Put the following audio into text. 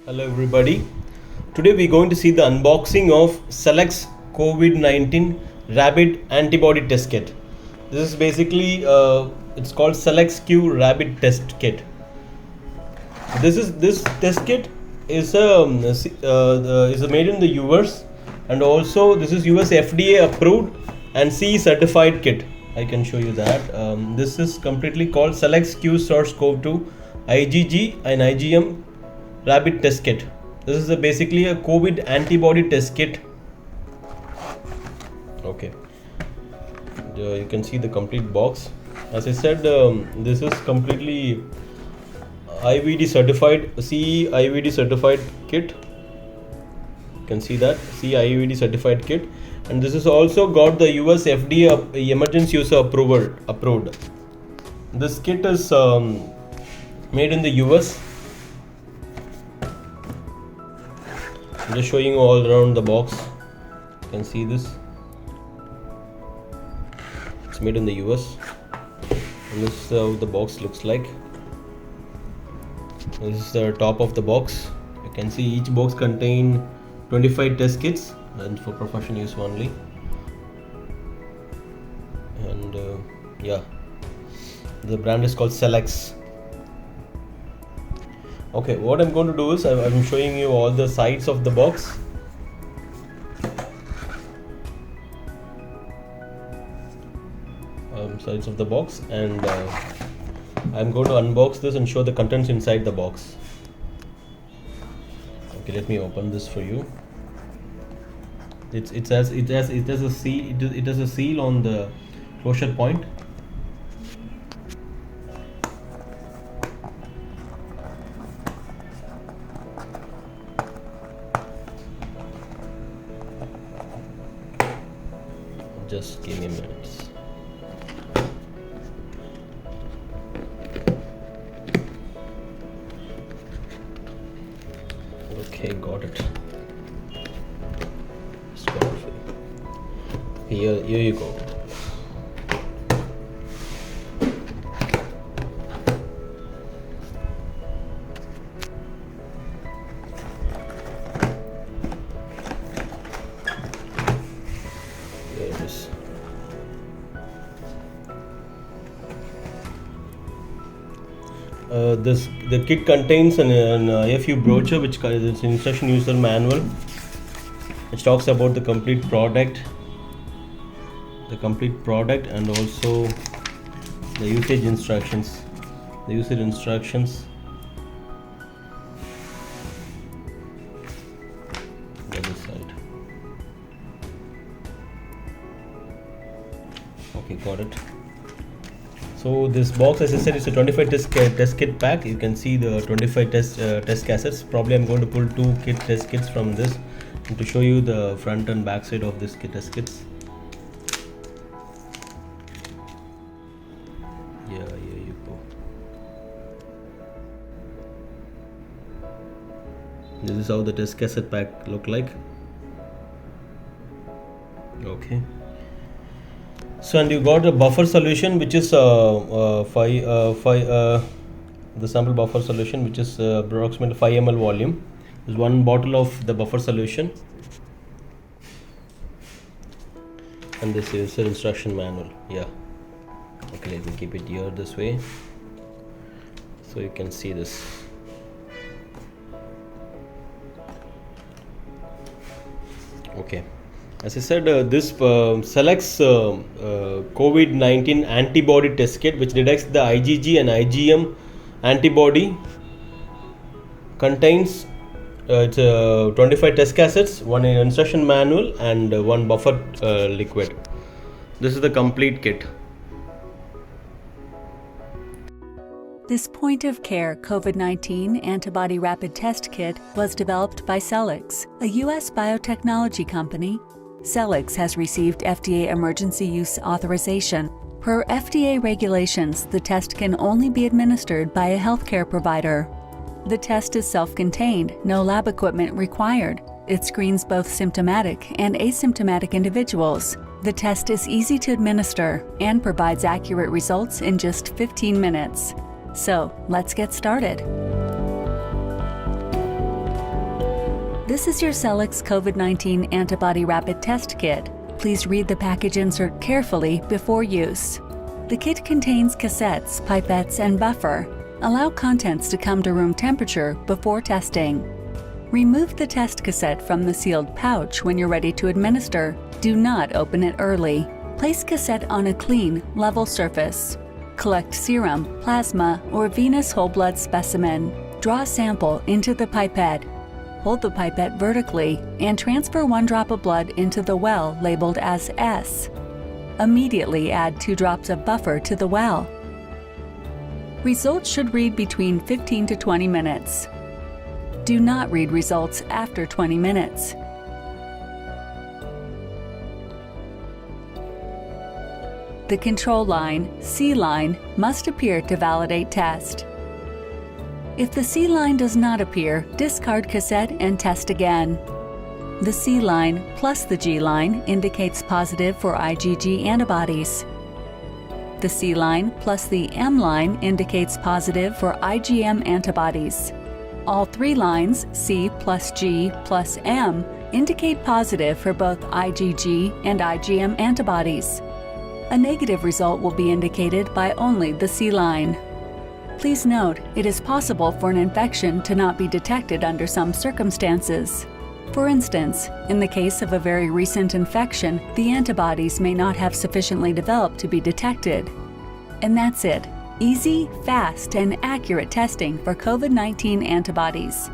Hello everybody. Today we're going to see the unboxing of Cellex COVID-19 Rapid Antibody Test Kit. This is basically it's called Cellex Q Rapid Test Kit. This test kit is made in the US, and also this is US FDA approved and CE certified kit. I can show you that. This is completely called Cellex qSARS-CoV-2 IgG and IgM Rapid Test Kit. This is basically a COVID antibody test kit. Okay, you can see the complete box. As I said, this is completely IVD certified, CE IVD certified kit. You can see that CE IVD certified kit, and this is also got the US FDA emergency user approval approved. This kit is made in the US. I'm just showing you all around the box. You can see this. It's made in the US, and this is how the box looks like. This is the top of the box. You can see each box contain 25 test kits, and for professional use only. And yeah, the brand is called Cellex. Okay, what I'm going to do is I'm showing you all the sides of the box. Sides of the box, and I'm going to unbox this and show the contents inside the box. Okay, let me open this for you. It has a seal on the closure point. Just give me a minute. Okay, got it. Here you go. There it is. The kit contains an IFU brochure, which is an instruction user manual, which talks about the complete product, and also the usage instructions. The other side. Okay, got it. So this box, as I said, is a 25 test kit pack. You can see the 25 test cassettes. Probably I'm going to pull two test kits from this, and to show you the front and back side of this test kits. Yeah, here you go. This is how the test cassette pack look like. Okay. So, and you got a buffer solution, which is the sample buffer solution, which is approximately 5 ml volume. There's one bottle of the buffer solution, and this is the instruction manual. Yeah. Okay, let me keep it here this way, so you can see this. Okay. As I said, this Cellex COVID-19 antibody test kit, which detects the IgG and IgM antibody, contains 25 test cassettes, one instruction manual, and one buffer liquid. This is the complete kit. This point-of-care COVID-19 antibody rapid test kit was developed by Cellex, a U.S. biotechnology company. Cellex has received FDA emergency use authorization. Per FDA regulations, the test can only be administered by a healthcare provider. The test is self-contained, no lab equipment required. It screens both symptomatic and asymptomatic individuals. The test is easy to administer and provides accurate results in just 15 minutes. So, let's get started. This is your Cellex COVID-19 Antibody Rapid Test Kit. Please read the package insert carefully before use. The kit contains cassettes, pipettes, and buffer. Allow contents to come to room temperature before testing. Remove the test cassette from the sealed pouch when you're ready to administer. Do not open it early. Place cassette on a clean, level surface. Collect serum, plasma, or venous whole blood specimen. Draw a sample into the pipette. Hold the pipette vertically and transfer 1 drop of blood into the well labeled as S. Immediately add 2 drops of buffer to the well. Results should read between 15 to 20 minutes. Do not read results after 20 minutes. The control line, C line, must appear to validate test. If the C line does not appear, discard cassette and test again. The C line plus the G line indicates positive for IgG antibodies. The C line plus the M line indicates positive for IgM antibodies. All 3 lines, C plus G plus M, indicate positive for both IgG and IgM antibodies. A negative result will be indicated by only the C line. Please note, it is possible for an infection to not be detected under some circumstances. For instance, in the case of a very recent infection, the antibodies may not have sufficiently developed to be detected. And that's it. Easy, fast, and accurate testing for COVID-19 antibodies.